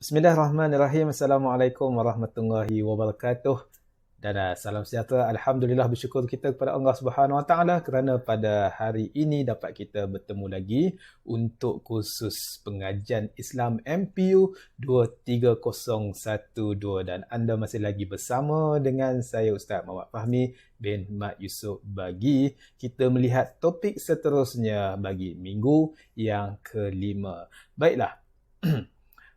Bismillahirrahmanirrahim. Assalamualaikum warahmatullahi wabarakatuh. Dan salam sejahtera. Alhamdulillah, bersyukur kita kepada Allah Subhanahu Wa Taala kerana pada hari ini dapat kita bertemu lagi untuk kursus pengajian Islam MPU 23012 dan anda masih lagi bersama dengan saya Ustaz Muhammad Fahmi bin Mat Yusof bagi kita melihat topik seterusnya bagi minggu yang kelima. Baiklah.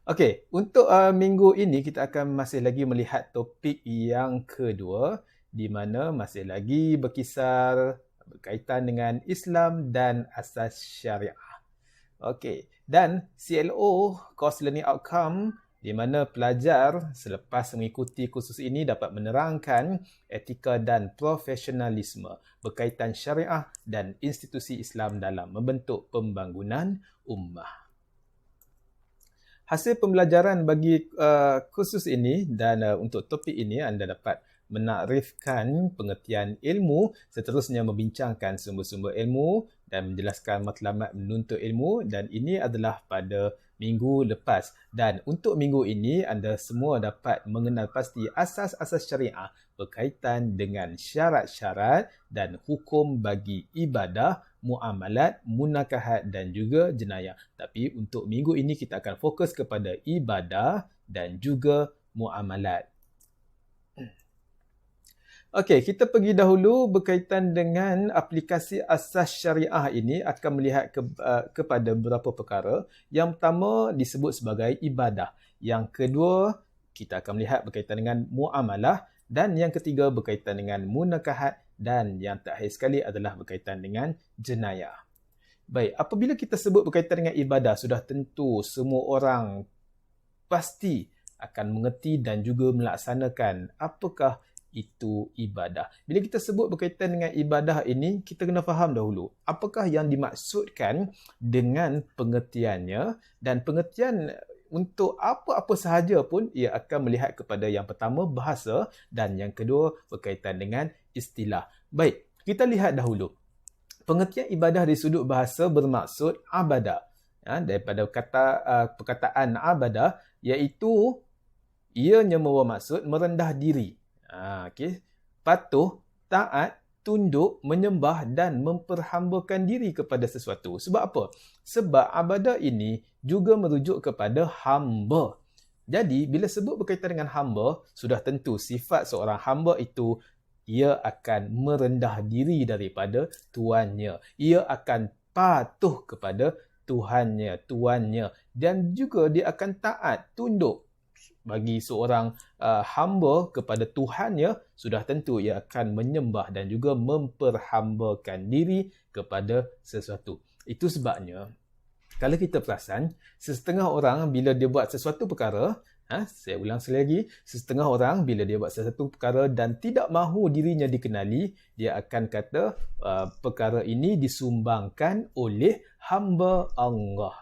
Okey, untuk minggu ini kita akan masih lagi melihat topik yang kedua di mana masih lagi berkisar berkaitan dengan Islam dan asas syariah. Okey, dan CLO, Course Learning Outcome, di mana pelajar selepas mengikuti kursus ini dapat menerangkan etika dan profesionalisme berkaitan syariah dan institusi Islam dalam membentuk pembangunan ummah. Hasil pembelajaran bagi kursus ini dan untuk topik ini anda dapat menakrifkan pengertian ilmu, seterusnya membincangkan sumber-sumber ilmu dan menjelaskan matlamat menuntut ilmu, dan ini adalah pada minggu lepas. Dan untuk minggu ini anda semua dapat mengenal pasti asas-asas syariah berkaitan dengan syarat-syarat dan hukum bagi ibadah, muamalat, munakahat dan juga jenayah. Tapi untuk minggu ini kita akan fokus kepada ibadah dan juga muamalat. Okey, kita pergi dahulu berkaitan dengan aplikasi asas syariah ini akan melihat kepada beberapa perkara. Yang pertama disebut sebagai ibadah. Yang kedua, kita akan melihat berkaitan dengan muamalah. Dan yang ketiga berkaitan dengan munakahat. Dan yang terakhir sekali adalah berkaitan dengan jenayah. Baik, apabila kita sebut berkaitan dengan ibadah, sudah tentu semua orang pasti akan mengerti dan juga melaksanakan apakah itu ibadah. Bila kita sebut berkaitan dengan ibadah ini, kita kena faham dahulu apakah yang dimaksudkan dengan pengertiannya, dan pengertian untuk apa-apa sahaja pun ia akan melihat kepada yang pertama bahasa dan yang kedua berkaitan dengan istilah. Baik, kita lihat dahulu. Pengertian ibadah di sudut bahasa bermaksud abadah. Daripada perkataan abadah iaitu ianya membawa maksud merendah diri. Okay. Patuh, taat, tunduk, menyembah dan memperhambakan diri kepada sesuatu. Sebab apa? Sebab abadah ini juga merujuk kepada hamba. Jadi, bila sebut berkaitan dengan hamba, sudah tentu sifat seorang hamba itu ia akan merendah diri daripada tuannya. Ia akan patuh kepada tuannya dan juga dia akan taat, tunduk. Bagi seorang hamba kepada Tuhannya, sudah tentu ia akan menyembah dan juga memperhambakan diri kepada sesuatu. Itu sebabnya, kalau kita perasan, setengah orang bila dia buat sesuatu perkara, saya ulang sekali lagi, setengah orang bila dia buat sesuatu perkara dan tidak mahu dirinya dikenali, dia akan kata perkara ini disumbangkan oleh hamba Allah.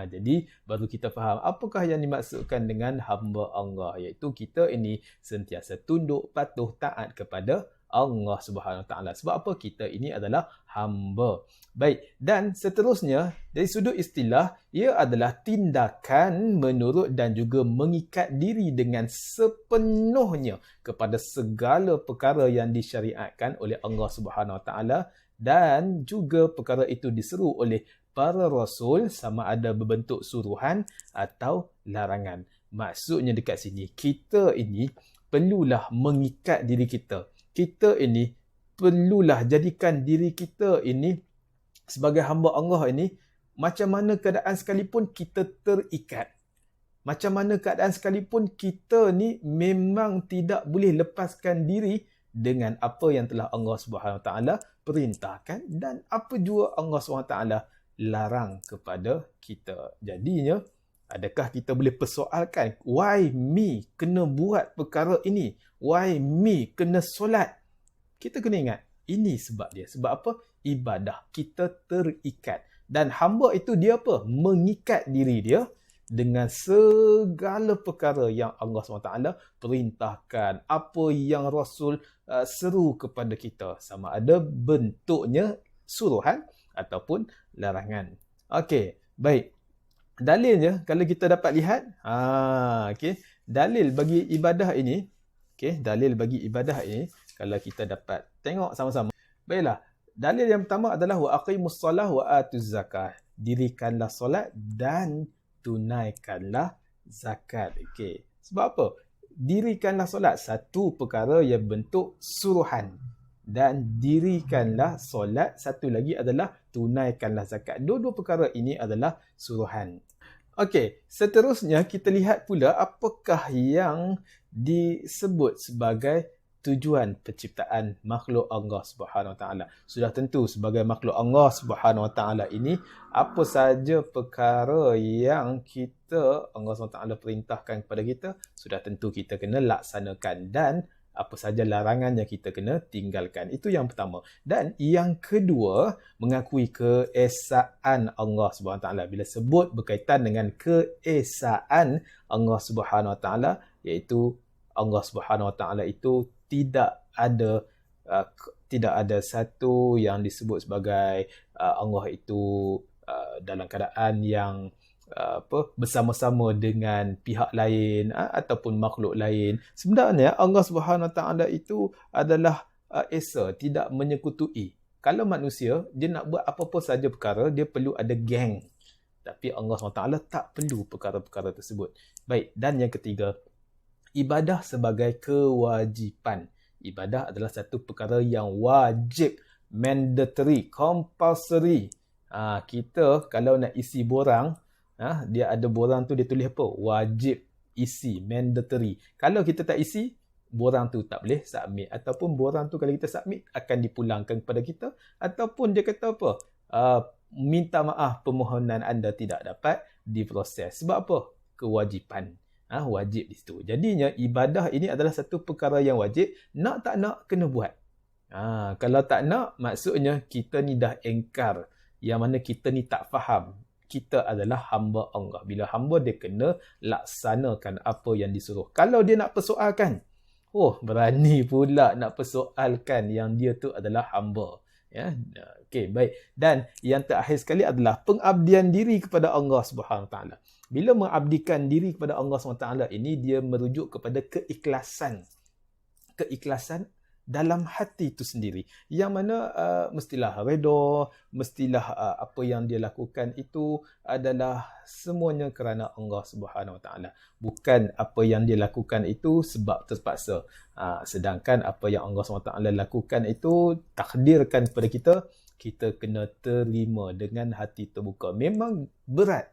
Jadi baru kita faham apakah yang dimaksudkan dengan hamba Allah, iaitu kita ini sentiasa tunduk, patuh, taat kepada Allah Subhanahu Wa Taala. Sebab apa? Kita ini adalah hamba. Baik, dan seterusnya dari sudut istilah, ia adalah tindakan menurut dan juga mengikat diri dengan sepenuhnya kepada segala perkara yang disyariatkan oleh Allah Subhanahu Wa Taala, dan juga perkara itu diseru oleh para rasul sama ada berbentuk suruhan atau larangan. Maksudnya dekat sini, kita ini perlulah mengikat diri kita. Kita ini perlulah jadikan diri kita ini sebagai hamba Allah ini, macam mana keadaan sekalipun kita terikat. Macam mana keadaan sekalipun kita ni memang tidak boleh lepaskan diri dengan apa yang telah Allah Subhanahu Wa Taala perintahkan dan apa jua Allah Subhanahu Wa Taala larang kepada kita. Jadinya, adakah kita boleh persoalkan, why me kena buat perkara ini? Why me kena solat? Kita kena ingat, ini sebab dia. Sebab apa? Ibadah. Kita terikat. Dan hamba itu dia apa? Mengikat diri dia dengan segala perkara yang Allah SWT perintahkan, apa yang Rasul seru kepada kita, sama ada bentuknya suruhan ataupun larangan. Okey, baik. dalilnya kalau kita dapat lihat, okey, dalil bagi ibadah ini, dalil bagi ibadah ini kalau kita dapat tengok sama-sama. Baiklah, dalil yang pertama adalah wa aqimus solah wa atuz zakah. Dirikanlah solat dan tunaikanlah zakat. Okey. Sebab apa? Dirikanlah solat, satu perkara yang bentuk suruhan, dan dirikanlah solat, satu lagi adalah tunaikanlah zakat. Dua-dua perkara ini adalah suruhan. Okey, seterusnya kita lihat pula apakah yang disebut sebagai tujuan penciptaan makhluk Allah Subhanahu Wa Taala. Sudah tentu sebagai makhluk Allah Subhanahu Wa Taala ini, apa saja perkara yang Allah Subhanahu Wa Taala perintahkan kepada kita, sudah tentu kita kena laksanakan, dan apa saja larangan yang kita kena tinggalkan. Itu yang pertama. Dan yang kedua, mengakui keesaan Allah Subhanahu Wa Taala. Bila sebut berkaitan dengan keesaan Allah Subhanahu Wa Taala, iaitu Allah Subhanahu Wa Taala itu tidak ada satu yang disebut sebagai Allah itu dalam keadaan yang bersama-sama dengan pihak lain ataupun makhluk lain. Sebenarnya Allah Subhanahu Wa Taala itu adalah esa, tidak menyekutui. Kalau manusia, dia nak buat apa-apa saja perkara, dia perlu ada geng. Tapi Allah SWT tak perlu perkara-perkara tersebut. Baik, dan yang ketiga, ibadah sebagai kewajipan. Ibadah adalah satu perkara yang wajib, mandatory, compulsory. Kita kalau nak isi borang, dia ada borang tu dia tulis apa? Wajib isi, mandatory. Kalau kita tak isi, borang tu tak boleh submit. Ataupun borang tu kalau kita submit, akan dipulangkan kepada kita. Ataupun dia kata apa? Minta maaf, permohonan anda tidak dapat diproses. Sebab apa? Kewajipan. Wajib di situ. Jadinya ibadah ini adalah satu perkara yang wajib. Nak tak nak, kena buat. Kalau tak nak, maksudnya kita ni dah engkar. Yang mana kita ni tak faham. Kita adalah hamba Allah. Bila hamba, dia kena laksanakan apa yang disuruh. Kalau dia nak persoalkan, berani pula nak persoalkan yang dia tu adalah hamba. Ya, okey, baik. Dan yang terakhir sekali adalah pengabdian diri kepada Allah Subhanahu Wa Taala. Bila mengabdikan diri kepada Allah Subhanahu Wa Taala ini, dia merujuk kepada keikhlasan. Keikhlasan dalam hati itu sendiri, yang mana mestilah redha, mestilah apa yang dia lakukan itu adalah semuanya kerana Allah Subhanahu Wa Taala, bukan apa yang dia lakukan itu sebab terpaksa. Sedangkan apa yang Allah Subhanahu Wa Taala lakukan itu takdirkan kepada kita, kita kena terima dengan hati terbuka. Memang berat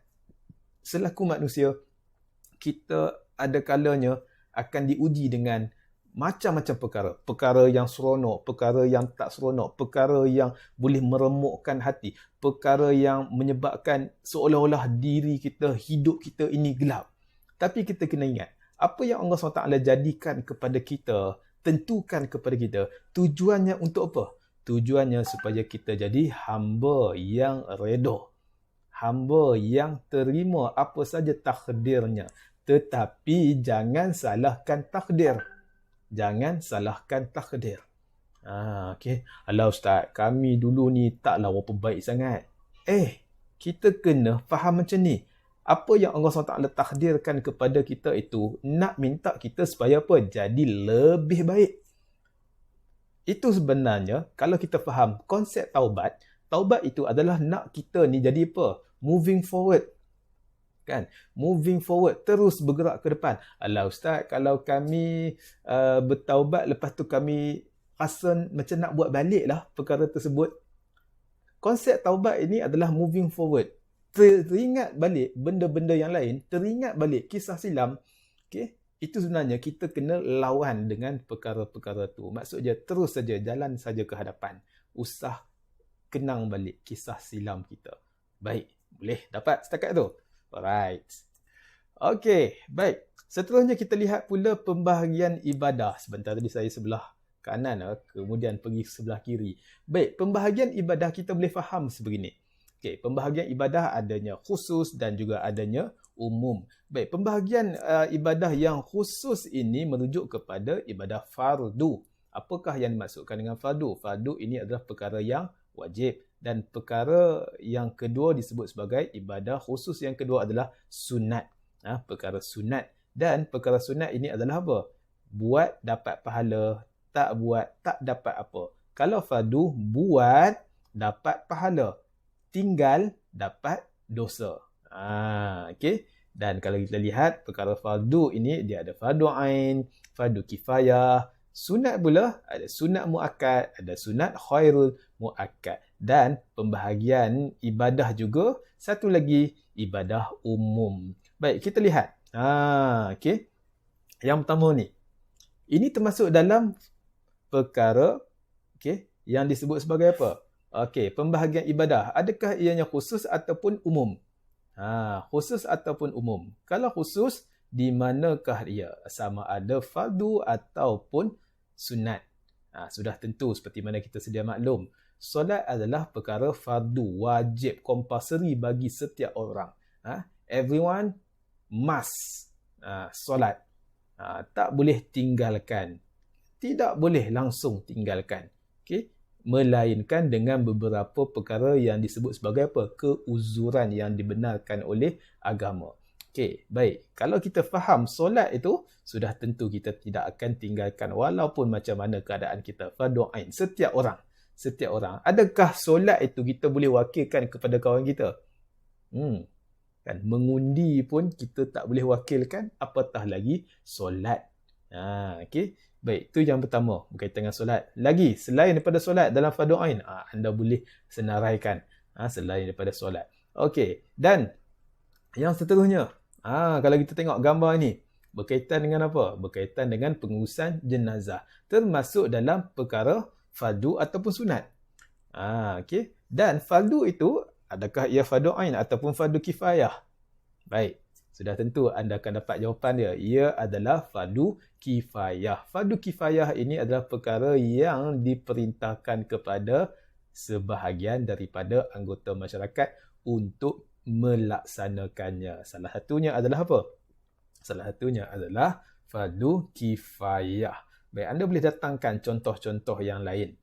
selaku manusia, kita ada kalanya akan diuji dengan macam-macam perkara. Perkara yang seronok, perkara yang tak seronok, perkara yang boleh meremukkan hati, perkara yang menyebabkan seolah-olah diri kita, hidup kita ini gelap. Tapi kita kena ingat, apa yang Allah SWT jadikan kepada kita, tentukan kepada kita, tujuannya untuk apa? Tujuannya supaya kita jadi hamba yang redha, hamba yang terima apa saja takdirnya. Tetapi jangan salahkan takdir. Jangan salahkan takdir. Okey. Alah Ustaz, kami dulu ni taklah berapa baik sangat. Kita kena faham macam ni. Apa yang Allah SWT takdirkan kepada kita itu, nak minta kita supaya apa? Jadi lebih baik. Itu sebenarnya, kalau kita faham konsep taubat, taubat itu adalah nak kita ni jadi apa? Moving forward. Kan? Moving forward, terus bergerak ke depan. Alah Ustaz, kalau kami bertaubat, lepas tu kami rasa macam nak buat balik lah perkara tersebut. Konsep taubat ini adalah moving forward. Teringat balik benda-benda yang lain, teringat balik kisah silam. Okay? Itu sebenarnya kita kena lawan dengan perkara-perkara tu. Maksudnya terus saja, jalan saja ke hadapan. Usah kenang balik kisah silam kita. Baik, boleh dapat setakat tu? Alright. Okey, baik. Seterusnya kita lihat pula pembahagian ibadah. Sebentar tadi saya sebelah kanan, kemudian pergi sebelah kiri. Baik, pembahagian ibadah kita boleh faham sebegini. Okey, pembahagian ibadah adanya khusus dan juga adanya umum. Baik, pembahagian ibadah yang khusus ini merujuk kepada ibadah fardu. Apakah yang dimaksudkan dengan fardu? Fardu ini adalah perkara yang wajib. Dan perkara yang kedua disebut sebagai ibadah khusus. Yang kedua adalah sunat. Perkara sunat. Dan perkara sunat ini adalah apa? Buat dapat pahala, tak buat tak dapat apa. Kalau fardu, buat dapat pahala, tinggal dapat dosa. Okey. Dan kalau kita lihat perkara fardu ini, dia ada fardu ain, fardu kifayah, sunat pula, ada sunat muakkad, ada sunat khairul muakkad. Dan pembahagian ibadah juga, satu lagi ibadah umum. Baik, kita lihat. Okey. Yang pertama ni, ini termasuk dalam perkara yang disebut sebagai apa? Pembahagian ibadah. Adakah ianya khusus ataupun umum? Khusus ataupun umum. Kalau khusus, di manakah ia? Sama ada fardu ataupun sunat. Sudah tentu seperti mana kita sedia maklum. Solat adalah perkara fardu, wajib, compulsory bagi setiap orang. Everyone must solat. Tak boleh tinggalkan. Tidak boleh langsung tinggalkan. Melainkan dengan beberapa perkara yang disebut sebagai apa? Keuzuran yang dibenarkan oleh agama. Baik. Kalau kita faham solat itu, sudah tentu kita tidak akan tinggalkan walaupun macam mana keadaan kita. Fardu ain. Setiap orang. Adakah solat itu kita boleh wakilkan kepada kawan kita? Kan mengundi pun kita tak boleh wakilkan, apatah lagi solat. Baik, itu yang pertama berkaitan dengan solat. Lagi, selain daripada solat dalam fardu ain, anda boleh senaraikan selain daripada solat. Dan yang seterusnya, kalau kita tengok gambar ini, berkaitan dengan apa? Berkaitan dengan pengurusan jenazah. Termasuk dalam perkara fardu ataupun sunat. Dan fardu itu, adakah ia fardu ain ataupun fardu kifayah? Baik, sudah tentu anda akan dapat jawapan dia. Ia adalah fardu kifayah. Fardu kifayah ini adalah perkara yang diperintahkan kepada sebahagian daripada anggota masyarakat untuk melaksanakannya. Salah satunya adalah apa? Salah satunya adalah fardu kifayah. Baik, anda boleh datangkan contoh-contoh yang lain.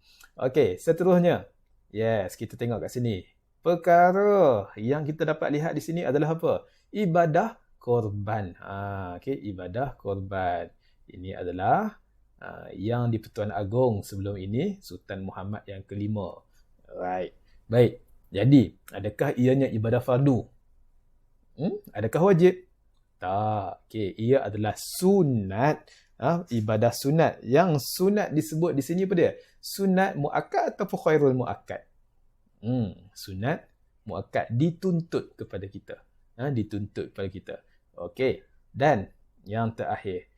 Seterusnya. Yes, kita tengok kat sini. Perkara yang kita dapat lihat di sini adalah apa? Ibadah korban. Ibadah korban. Ini adalah yang di-Pertuan Agong sebelum ini, Sultan Muhammad yang kelima. Right. Baik. Jadi, adakah ianya ibadah fardu? Adakah wajib? Tak. Ia adalah sunat. Ibadah sunat. Yang sunat disebut di sini apa dia? Sunat muakkad ataupun khairul muakkad? Sunat muakkad, dituntut kepada kita. Dituntut kepada kita. Dan yang terakhir,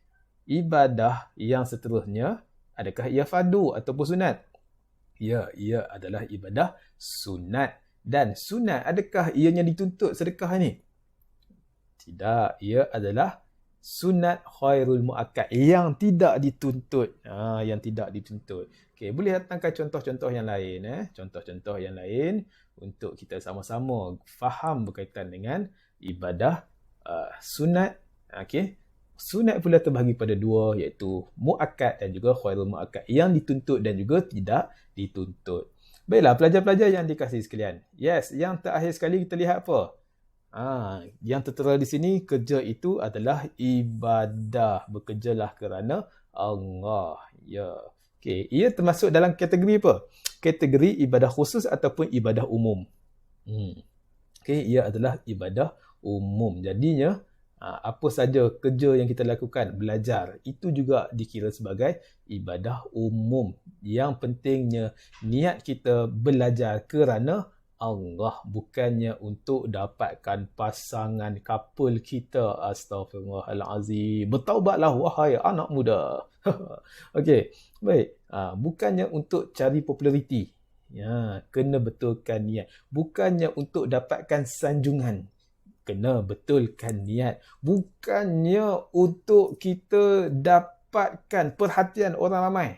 ibadah yang seterusnya, adakah ia fardu ataupun sunat? Ya, ia adalah ibadah sunat. Dan sunat, adakah ianya dituntut sedekah ni? Tidak, ia adalah sunat khairul muakkad yang tidak dituntut. Yang tidak dituntut. Boleh datangkan contoh-contoh yang lain. Contoh-contoh yang lain untuk kita sama-sama faham berkaitan dengan ibadah sunat. Sunat pula terbahagi pada dua, iaitu muakkad dan juga khairul muakkad, yang dituntut dan juga tidak dituntut. Baiklah, pelajar-pelajar yang dikasihi sekalian. Yes, yang terakhir sekali kita lihat apa? Yang tertera di sini, kerja itu adalah ibadah. Bekerjalah kerana Allah. Ya. Ia termasuk dalam kategori apa? Kategori ibadah khusus ataupun ibadah umum. Ia adalah ibadah umum. Jadinya, apa saja kerja yang kita lakukan, belajar, itu juga dikira sebagai ibadah umum. Yang pentingnya, niat kita belajar kerana Allah, bukannya untuk dapatkan pasangan couple kita. Astaghfirullahalazim. Bertaubatlah wahai anak muda. Baik. Bukannya untuk cari populariti. Kena betulkan niat. Bukannya untuk dapatkan sanjungan. Kena betulkan niat. Bukannya untuk kita dapatkan perhatian orang ramai.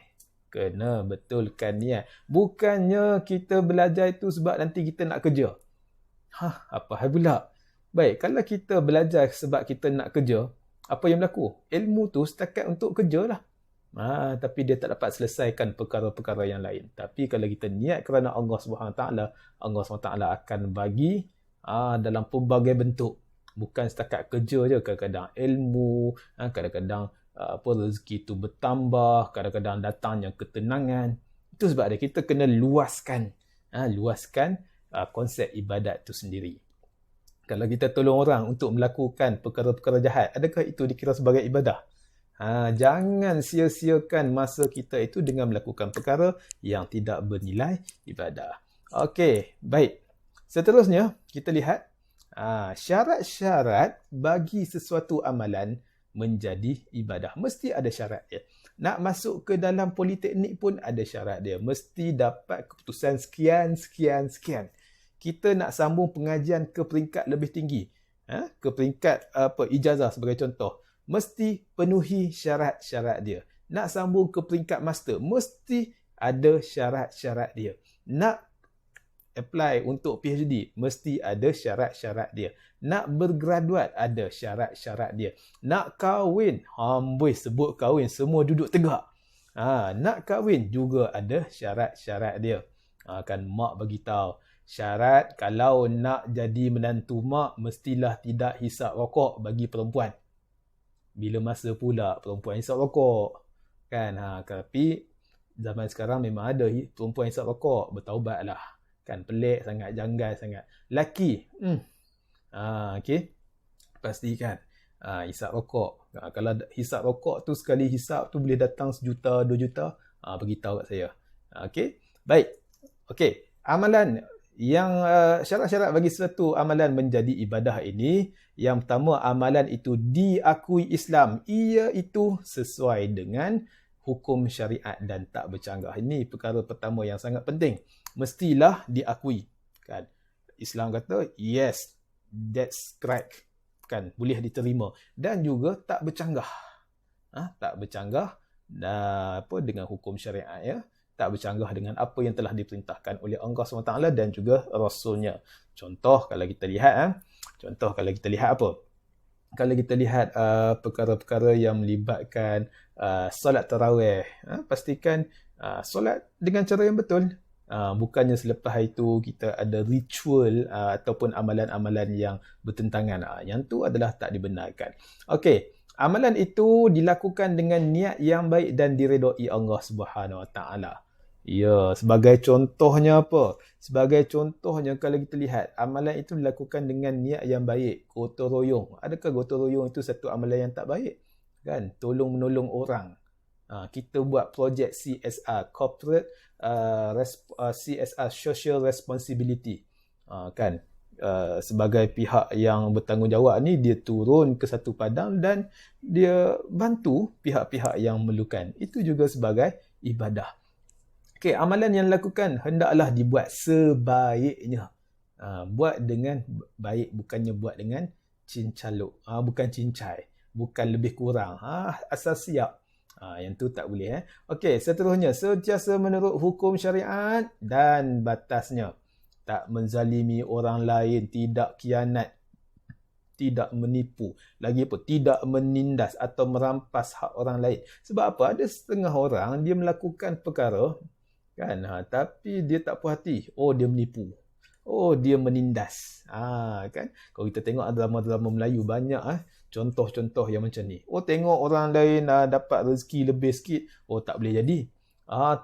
Kena betulkan niat. Bukannya kita belajar itu sebab nanti kita nak kerja. Apa hal pula? Baik, kalau kita belajar sebab kita nak kerja, apa yang berlaku? Ilmu tu setakat untuk kerja lah. Tapi dia tak dapat selesaikan perkara-perkara yang lain. Tapi kalau kita niat kerana Allah SWT, Allah SWT akan bagi dalam pelbagai bentuk. Bukan setakat kerja je, kadang-kadang ilmu, kadang-kadang rezeki itu bertambah, kadang-kadang datangnya ketenangan. Itu sebab kita kena luaskan konsep ibadat itu sendiri. Kalau kita tolong orang untuk melakukan perkara-perkara jahat, adakah itu dikira sebagai ibadah? Jangan sia-siakan masa kita itu dengan melakukan perkara yang tidak bernilai ibadah. Okey, baik. Seterusnya, kita lihat syarat-syarat bagi sesuatu amalan menjadi ibadah. Mesti ada syarat dia. Nak masuk ke dalam politeknik pun ada syarat dia. Mesti dapat keputusan sekian. Kita nak sambung pengajian ke peringkat lebih tinggi, ke peringkat ijazah sebagai contoh, mesti penuhi syarat-syarat dia. Nak sambung ke peringkat master, mesti ada syarat-syarat dia. Nak apply untuk PhD, mesti ada syarat-syarat dia. Nak bergraduat, ada syarat-syarat dia. Nak kahwin, amboi sebut kahwin, semua duduk tegak. Nak kahwin juga ada syarat-syarat dia. Kan mak bagi tahu, syarat kalau nak jadi menantu mak, mestilah tidak hisap rokok bagi perempuan. Bila masa pula perempuan hisap rokok? Kan, tapi zaman sekarang memang ada perempuan hisap rokok, bertaubatlah. Kan pelik sangat, janggal sangat. Laki, okey, pastikan hisap rokok. Kalau hisap rokok tu sekali hisap tu boleh datang 1 juta, 2 juta, beritahu kat saya. Okey, baik. Okey, amalan yang syarat-syarat bagi suatu amalan menjadi ibadah ini, yang pertama, amalan itu diakui Islam, iaitu sesuai dengan hukum syariat dan tak bercanggah. Ini perkara pertama yang sangat penting. Mestilah diakui. Kan? Islam kata, yes, that's correct. Kan? Boleh diterima. Dan juga tak bercanggah. Tak bercanggah dengan hukum syariat. Ya? Tak bercanggah dengan apa yang telah diperintahkan oleh Allah SWT dan juga Rasulnya. Contoh kalau kita lihat apa? Kalau kita lihat perkara-perkara yang melibatkan solat tarawih, pastikan solat dengan cara yang betul. Bukannya selepas itu kita ada ritual ataupun amalan-amalan yang bertentangan. Yang tu adalah tak dibenarkan. Okey, amalan itu dilakukan dengan niat yang baik dan diredai Allah Subhanahu Wa Taala. Ya, sebagai contohnya apa? Sebagai contohnya kalau kita lihat, amalan itu dilakukan dengan niat yang baik, gotong royong. Adakah gotong royong itu satu amalan yang tak baik? Kan? Tolong menolong orang. Kita buat projek CSR, Corporate CSR, Social Responsibility. Kan? Sebagai pihak yang bertanggungjawab ni, dia turun ke satu padang dan dia bantu pihak-pihak yang memerlukan. Itu juga sebagai ibadah. Okey, amalan yang dilakukan hendaklah dibuat sebaiknya. Buat dengan baik, bukannya buat dengan cincaluk. Bukan cincai. Bukan lebih kurang. Asal siap. Yang tu tak boleh. Okey, seterusnya. Sentiasa menurut hukum syariat dan batasnya. Tak menzalimi orang lain. Tidak khianat. Tidak menipu. Lagi apa? Tidak menindas atau merampas hak orang lain. Sebab apa? Ada setengah orang dia melakukan perkara, kan, tapi dia tak puas hati. Oh, dia menipu. Oh, dia menindas. Kan? Kalau kita tengok drama-drama Melayu banyak contoh-contoh yang macam ni. Oh, tengok orang lain dapat rezeki lebih sikit. Oh, tak boleh jadi.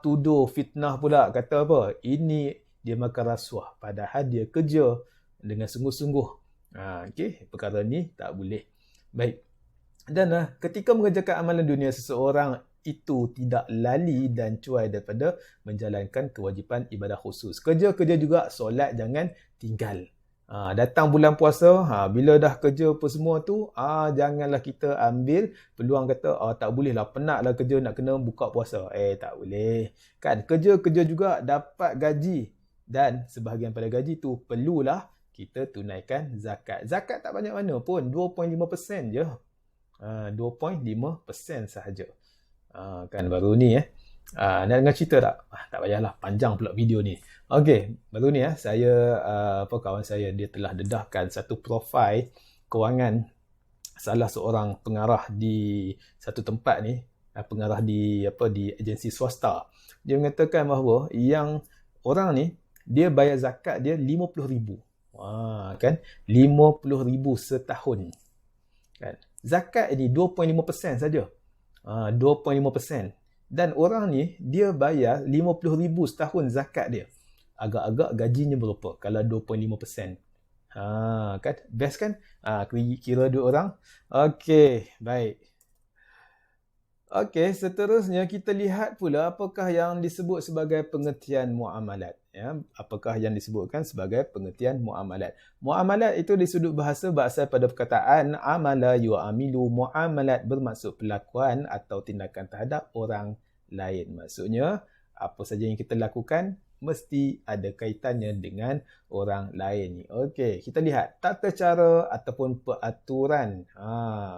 Tuduh, fitnah pula. Kata apa? Ini dia makan rasuah. Padahal dia kerja dengan sungguh-sungguh. Okey, perkara ni tak boleh. Baik. Dan ketika mengerjakan amalan dunia, seseorang itu tidak lali dan cuai daripada menjalankan kewajipan ibadah khusus. Kerja-kerja juga, solat jangan tinggal. Datang bulan puasa, bila dah kerja apa semua tu, janganlah kita ambil peluang kata, tak boleh lah, penat lah kerja, nak kena buka puasa. Tak boleh. Kan, kerja-kerja juga dapat gaji. Dan sebahagian pada gaji tu perlulah kita tunaikan zakat. Zakat tak banyak mana pun, 2.5% je. 2.5% sahaja. Kan baru ni nak dengar cerita tak? Tak payahlah, panjang pula video ni. Okey, baru ni saya kawan saya dia telah dedahkan satu profil kewangan salah seorang pengarah di satu tempat ni. pengarah di agensi swasta. Dia mengatakan bahawa yang orang ni dia bayar zakat dia 50,000. Kan 50,000 setahun. Kan? Zakat ini 2.5% saja. 2.5%. Dan orang ni dia bayar 50,000 setahun zakat dia. Agak-agak gajinya berapa kalau 2.5%? Kan best kan? Kira dua orang. Okey, baik. Okey, seterusnya kita lihat pula apakah yang disebut sebagai pengertian muamalat. Ya, apakah yang disebutkan sebagai pengertian muamalat. Muamalat itu di sudut bahasa berasal pada perkataan amala yu'amilu. Muamalat bermaksud perlakuan atau tindakan terhadap orang lain. Maksudnya, apa saja yang kita lakukan mesti ada kaitannya dengan orang lain ni. Okey, kita lihat tata cara ataupun peraturan.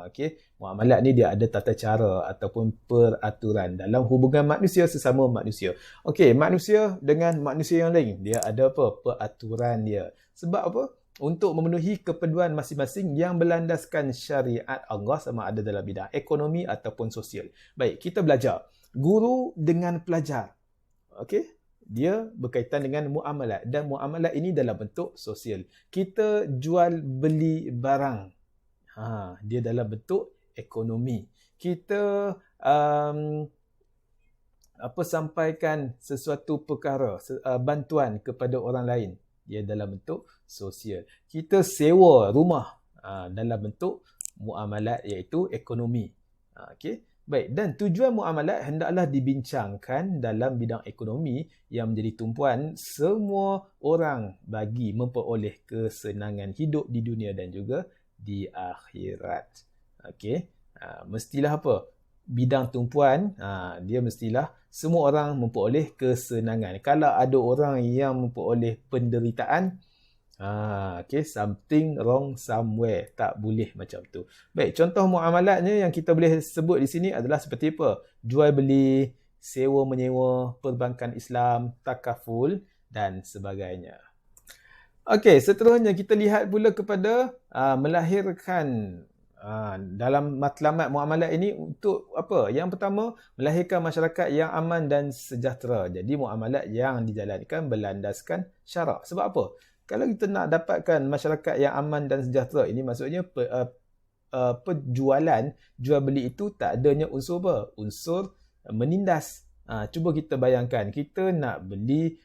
Okey, muamalat ni dia ada tata cara ataupun peraturan dalam hubungan manusia sesama manusia. Okey, manusia dengan manusia yang lain, dia ada apa? Peraturan dia. Sebab apa? Untuk memenuhi keperluan masing-masing yang berlandaskan syariat Allah, sama ada dalam bidang ekonomi ataupun sosial. Baik, kita belajar. Guru dengan pelajar. Okey? Dia berkaitan dengan muamalat, dan muamalat ini dalam bentuk sosial. Kita jual beli barang. Dia dalam bentuk ekonomi. Kita sampaikan sesuatu perkara, bantuan kepada orang lain. Dia dalam bentuk sosial. Kita sewa rumah, dalam bentuk muamalat, iaitu ekonomi. Okey. Baik, dan tujuan muamalat hendaklah dibincangkan dalam bidang ekonomi yang menjadi tumpuan semua orang bagi memperoleh kesenangan hidup di dunia dan juga di akhirat. Okey, mestilah apa? Bidang tumpuan, dia mestilah semua orang memperoleh kesenangan. Kalau ada orang yang memperoleh penderitaan, okay, something wrong somewhere. Tak boleh macam tu. Baik, contoh muamalatnya yang kita boleh sebut di sini adalah seperti apa? Jual beli, sewa menyewa, perbankan Islam, takaful dan sebagainya. Okey, seterusnya kita lihat pula kepada melahirkan dalam matlamat muamalat ini untuk apa? Yang pertama, melahirkan masyarakat yang aman dan sejahtera. Jadi muamalat yang dijalankan berlandaskan syarak. Sebab apa? Kalau kita nak dapatkan masyarakat yang aman dan sejahtera, ini maksudnya penjualan, jual beli itu tak adanya unsur apa? Unsur menindas. Cuba kita bayangkan, kita nak beli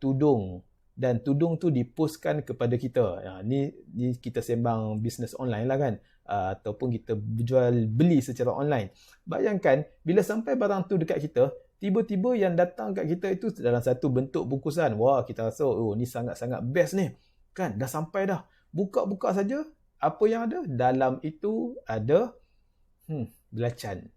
tudung dan tudung tu dipostkan kepada kita. Ni kita sembang bisnes online lah kan, ataupun kita jual beli secara online. Bayangkan bila sampai barang tu dekat kita, tiba-tiba yang datang kat kita itu dalam satu bentuk bungkusan. Wah, kita rasa ni sangat-sangat best ni. Kan dah sampai dah. Buka-buka saja, apa yang ada? Dalam itu ada belacan.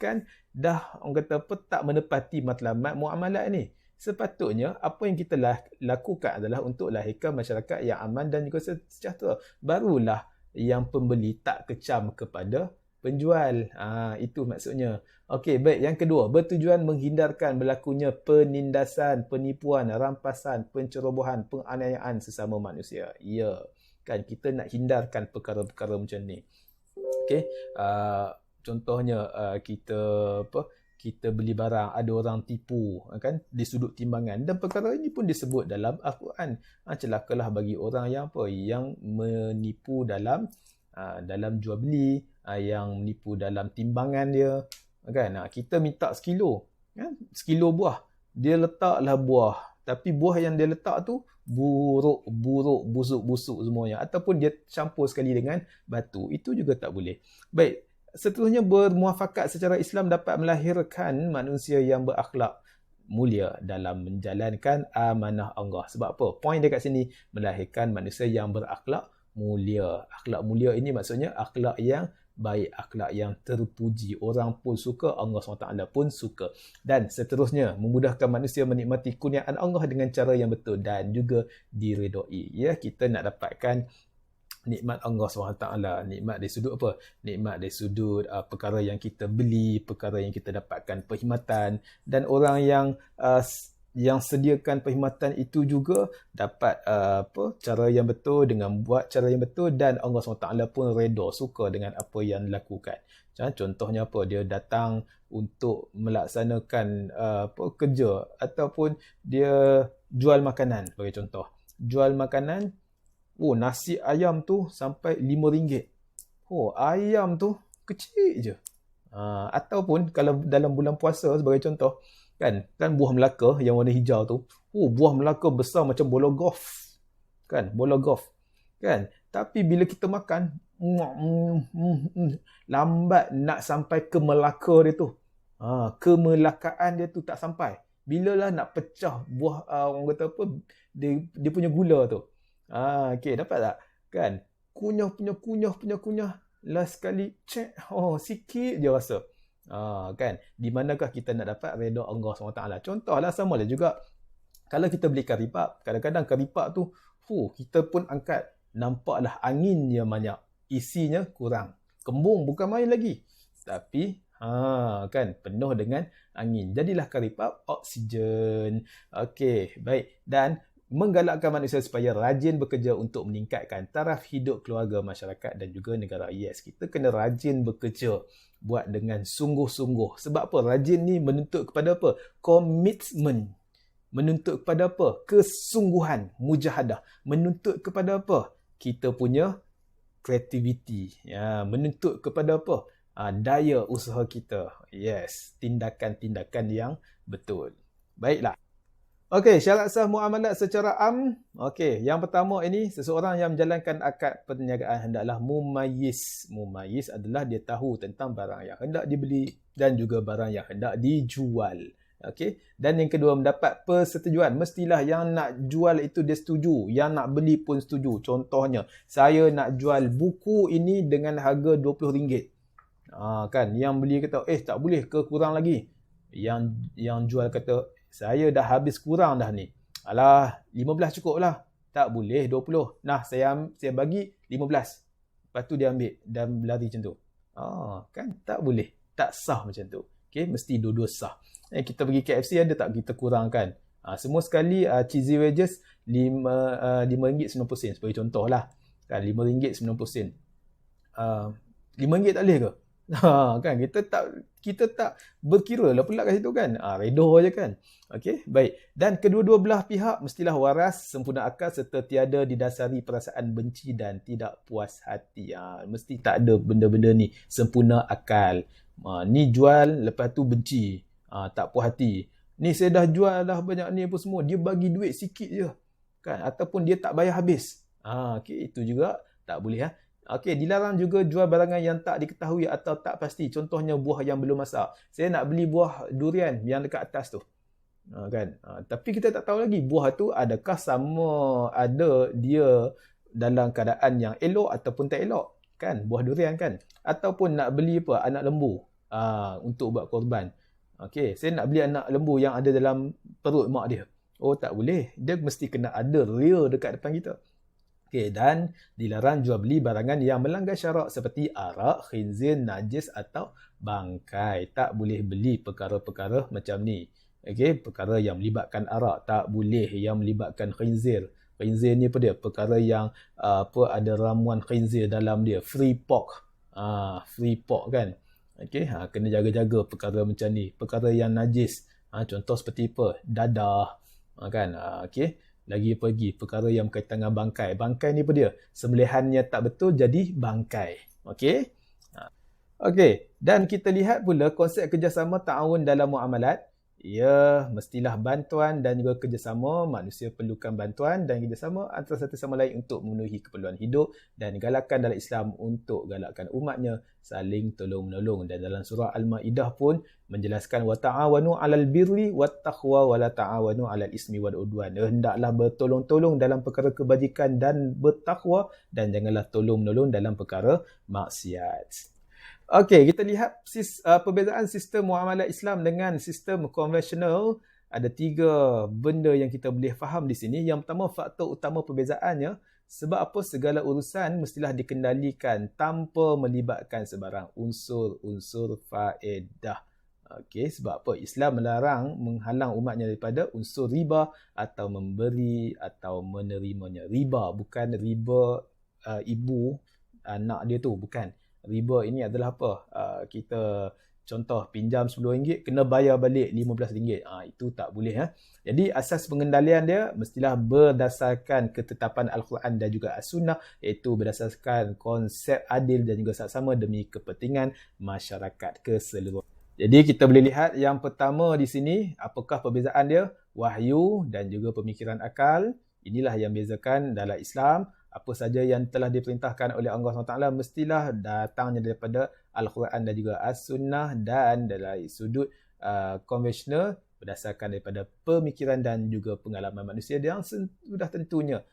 Kan dah orang kata apa, tak menepati matlamat muamalat ni. Sepatutnya apa yang kita lakukan adalah untuk lahirkan masyarakat yang aman dan juga sejahtera. Barulah yang pembeli tak kecam kepada penjual. Itu maksudnya. Okey, baik. Yang kedua, bertujuan menghindarkan berlakunya penindasan, penipuan, rampasan, pencerobohan, penganiayaan sesama manusia. Ya, kan kita nak hindarkan perkara-perkara macam ni. Okey, contohnya kita beli barang, ada orang tipu kan di sudut timbangan, dan perkara ini pun disebut dalam Al-Quran. Celakalah bagi orang yang yang menipu dalam jual beli, yang menipu dalam timbangan dia kan. Kita minta sekilo kan, sekilo buah, dia letaklah buah, tapi buah yang dia letak tu buruk, busuk semuanya, ataupun dia campur sekali dengan batu. Itu juga tak boleh. Baik, seterusnya, bermuafakat secara Islam dapat melahirkan manusia yang berakhlak mulia dalam menjalankan amanah Allah. Sebab apa? Poin dekat sini, melahirkan manusia yang berakhlak mulia. Akhlak mulia ini maksudnya akhlak yang baik, akhlak yang terpuji. Orang pun suka, Allah SWT pun suka. Dan seterusnya, memudahkan manusia menikmati kurniaan Allah dengan cara yang betul dan juga diredai. Ya, kita nak dapatkan nikmat Allah SWT. Nikmat dari sudut apa? Nikmat dari sudut perkara yang kita beli, perkara yang kita dapatkan perkhidmatan. Dan orang yang yang sediakan perkhidmatan itu juga dapat cara yang betul dengan buat cara yang betul, dan Allah SWT pun redha, suka dengan apa yang dilakukan. Contohnya apa, dia datang untuk melaksanakan kerja, ataupun dia jual makanan sebagai contoh. Jual makanan, nasi ayam tu sampai RM5. Ayam tu kecil je. Ataupun kalau dalam bulan puasa sebagai contoh, kan buah Melaka yang warna hijau tu, buah Melaka besar macam bola golf, kan, bola golf, kan, tapi bila kita makan lambat nak sampai ke Melaka dia tu, kemelakaan dia tu tak sampai. Bila lah nak pecah buah, orang kata apa, dia punya gula tu, okey, dapat tak, kan, kunyah, last sekali cek, sikit je rasa. Kan, di manakah kita nak dapat redha Allah SWT? Contohlah sama lah juga kalau kita beli karipap, kadang-kadang karipap tu kita pun angkat, nampaklah angin yang banyak, isinya kurang, kembung bukan main lagi, tapi kan penuh dengan angin, jadilah karipap oksigen. Okey, baik. Dan menggalakkan manusia supaya rajin bekerja untuk meningkatkan taraf hidup keluarga, masyarakat dan juga negara. Yes, kita kena rajin bekerja, buat dengan sungguh-sungguh. Sebab apa? Rajin ni menuntut kepada apa? Komitmen. Menuntut kepada apa? Kesungguhan, mujahadah. Menuntut kepada apa? Kita punya kreativiti. Menuntut kepada apa? Daya usaha kita. Yes, tindakan-tindakan yang betul. Baiklah. Okey, syarat sah muamalat secara am. Okey, yang pertama ini, seseorang yang menjalankan akad perniagaan hendaklah mumayyiz. Mumayyiz adalah dia tahu tentang barang yang hendak dibeli dan juga barang yang hendak dijual. Okey, dan yang kedua, mendapat persetujuan. Mestilah yang nak jual itu dia setuju, yang nak beli pun setuju. Contohnya, saya nak jual buku ini dengan harga RM20. Kan, yang beli kata, tak boleh ke, kurang lagi. Yang jual kata, saya dah habis kurang dah ni. Alah, 15 cukup lah. Tak boleh 20. Nah, saya bagi 15. Lepas tu dia ambil dan lari macam tu. Kan tak boleh. Tak sah macam tu. Okay, mesti dua-dua sah. Kita pergi KFC ada tak kita kurangkan? Semua sekali cheesy wedges RM5.90 sebagai contoh lah. Kan, RM5.90. RM5 tak boleh ke? Kan kita tak berkira lah pula kat situ kan. Redha je kan. Okey, baik. Dan kedua-dua belah pihak mestilah waras, sempurna akal serta tiada didasari perasaan benci dan tidak puas hati. Mesti tak ada benda-benda ni, sempurna akal. Ni jual lepas tu benci, tak puas hati. Ni saya dah jual dah banyak ni apa semua, dia bagi duit sikit je. Kan, ataupun dia tak bayar habis. Okey, itu juga tak boleh. Okey, dilarang juga jual barangan yang tak diketahui atau tak pasti. Contohnya buah yang belum masak. Saya nak beli buah durian yang dekat atas tu. Kan? Tapi kita tak tahu lagi buah tu adakah sama ada dia dalam keadaan yang elok ataupun tak elok. Kan? Buah durian kan? Ataupun nak beli apa? Anak lembu. Untuk buat korban. Okey, saya nak beli anak lembu yang ada dalam perut mak dia. Tak boleh. Dia mesti kena ada real dekat depan kita. Okay, dan dilarang jual beli barangan yang melanggar syarak seperti arak, khinzir, najis atau bangkai. Tak boleh beli perkara-perkara macam ni. Okay, perkara yang melibatkan arak tak boleh, yang melibatkan khinzir. Khinzir ni apa dia? Perkara yang ada ramuan khinzir dalam dia. Free pork. Free pork kan. Okay, kena jaga-jaga perkara macam ni. Perkara yang najis. Contoh seperti apa? Dadah. Kan? Okay. Lagi pergi perkara yang berkaitan dengan bangkai. Bangkai ni apa dia? Sembelihannya tak betul jadi bangkai. Okey? Okey, dan kita lihat pula konsep kerjasama ta'awun dalam muamalat. Ya, mestilah bantuan dan juga kerjasama. Manusia perlukan bantuan dan kerjasama antara satu sama lain untuk memenuhi keperluan hidup, dan galakan dalam Islam untuk galakkan umatnya saling tolong-menolong. Dan dalam surah Al-Ma'idah pun menjelaskan wa ta'awanu 'alal birri wat taqwa wa la ta'awanu 'alal ismi wal udwan. Hendaklah bertolong-tolong dalam perkara kebajikan dan bertakwa, dan janganlah tolong-menolong dalam perkara maksiat. Okey, kita lihat perbezaan sistem muamalat Islam dengan sistem konvensional. Ada 3 benda yang kita boleh faham di sini. Yang pertama, faktor utama perbezaannya, sebab apa segala urusan mestilah dikendalikan tanpa melibatkan sebarang unsur-unsur faedah. Okey, sebab apa? Islam melarang menghalang umatnya daripada unsur riba atau memberi atau menerimanya. Riba bukan riba ibu anak dia tu, bukan. Riba ini adalah apa? Kita contoh pinjam RM10 kena bayar balik RM15. Itu tak boleh. Jadi asas pengendalian dia mestilah berdasarkan ketetapan Al-Quran dan juga As-Sunnah, iaitu berdasarkan konsep adil dan juga sama-sama demi kepentingan masyarakat keseluruhan. Jadi kita boleh lihat yang pertama di sini, apakah perbezaan dia? Wahyu dan juga pemikiran akal. Inilah yang bezakan dalam Islam. Apa saja yang telah diperintahkan oleh Allah SWT mestilah datangnya daripada Al-Quran dan juga As-Sunnah, dan dari sudut konvensional berdasarkan daripada pemikiran dan juga pengalaman manusia yang sudah tentunya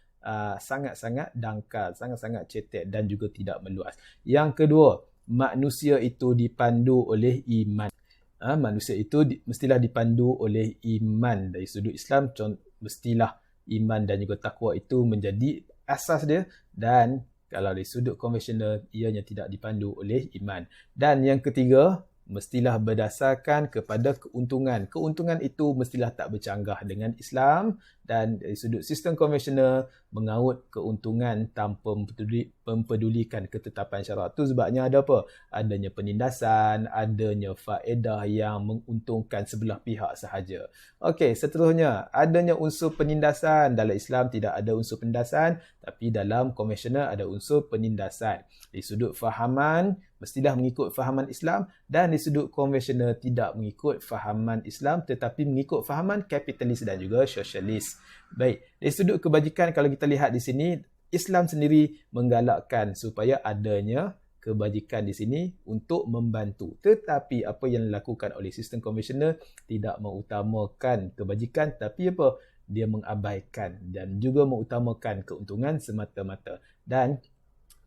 sangat-sangat dangkal, sangat-sangat cetek dan juga tidak meluas. Yang kedua, manusia itu dipandu oleh iman. Manusia itu mestilah dipandu oleh iman. Dari sudut Islam, mestilah iman dan juga takwa itu menjadi asas dia, dan kalau dari sudut konvensional ianya tidak dipandu oleh iman. Dan yang ketiga, mestilah berdasarkan kepada keuntungan. Keuntungan itu mestilah tak bercanggah dengan Islam, dan dari sudut sistem konvensional mengaut keuntungan tanpa mempedulikan ketetapan syarak. Itu sebabnya ada apa? Adanya penindasan, adanya faedah yang menguntungkan sebelah pihak sahaja. Okey, seterusnya, adanya unsur penindasan. Dalam Islam tidak ada unsur penindasan, tapi dalam konvensional ada unsur penindasan. Di sudut fahaman, mestilah mengikut fahaman Islam, dan di sudut konvensional tidak mengikut fahaman Islam tetapi mengikut fahaman kapitalis dan juga sosialis. Baik, dari sudut kebajikan, kalau kita lihat di sini, Islam sendiri menggalakkan supaya adanya kebajikan di sini untuk membantu. Tetapi apa yang dilakukan oleh sistem konvensional tidak mengutamakan kebajikan, tapi apa? Dia mengabaikan dan juga mengutamakan keuntungan semata-mata. Dan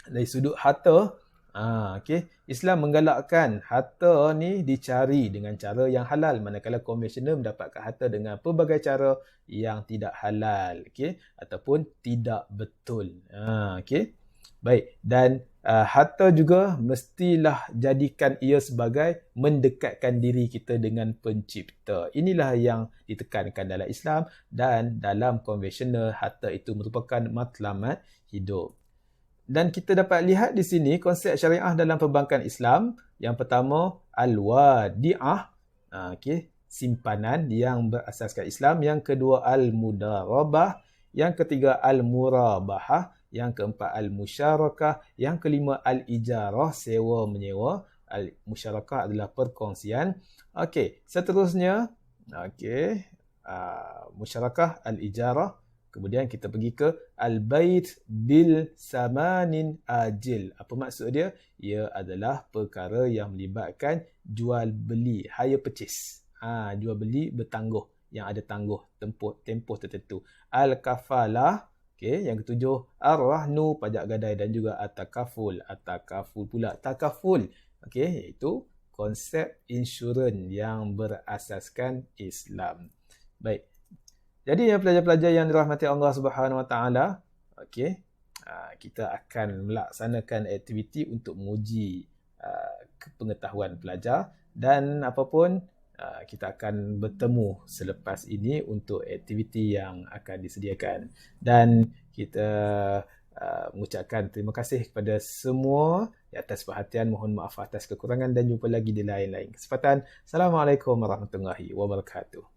dari sudut harta, Islam menggalakkan harta ni dicari dengan cara yang halal, manakala konvensional mendapatkan harta dengan pelbagai cara yang tidak halal, ataupun tidak betul. Baik, dan harta juga mestilah jadikan ia sebagai mendekatkan diri kita dengan pencipta. Inilah yang ditekankan dalam Islam, dan dalam konvensional harta itu merupakan matlamat hidup. Dan kita dapat lihat di sini konsep syariah dalam perbankan Islam. Yang pertama, al-wadi'ah, simpanan yang berasaskan Islam. Yang kedua, al-mudarabah. Yang ketiga, al-murabahah. Yang keempat, al-musyarakah. Yang kelima, al-ijarah, sewa menyewa. Al-musyarakah adalah perkongsian. Seterusnya, musyarakah, al-ijarah. Kemudian kita pergi ke al-bait bil samanin ajil. Apa maksud dia? Ia adalah perkara yang melibatkan jual beli, hire purchase. Jual beli bertangguh, yang ada tangguh tempoh tertentu. Al-kafalah, yang ketujuh, ar-rahnu, pajak gadai, dan juga at-takaful. At-takaful pula, takaful, iaitu konsep insurans yang berasaskan Islam. Baik. Jadi pelajar-pelajar yang dirahmati Allah Subhanahu Wa Taala, kita akan melaksanakan aktiviti untuk menguji pengetahuan pelajar, dan apapun kita akan bertemu selepas ini untuk aktiviti yang akan disediakan. Dan kita mengucapkan terima kasih kepada semua atas perhatian. Mohon maaf atas kekurangan dan jumpa lagi di lain-lain kesempatan. Assalamualaikum warahmatullahi wabarakatuh.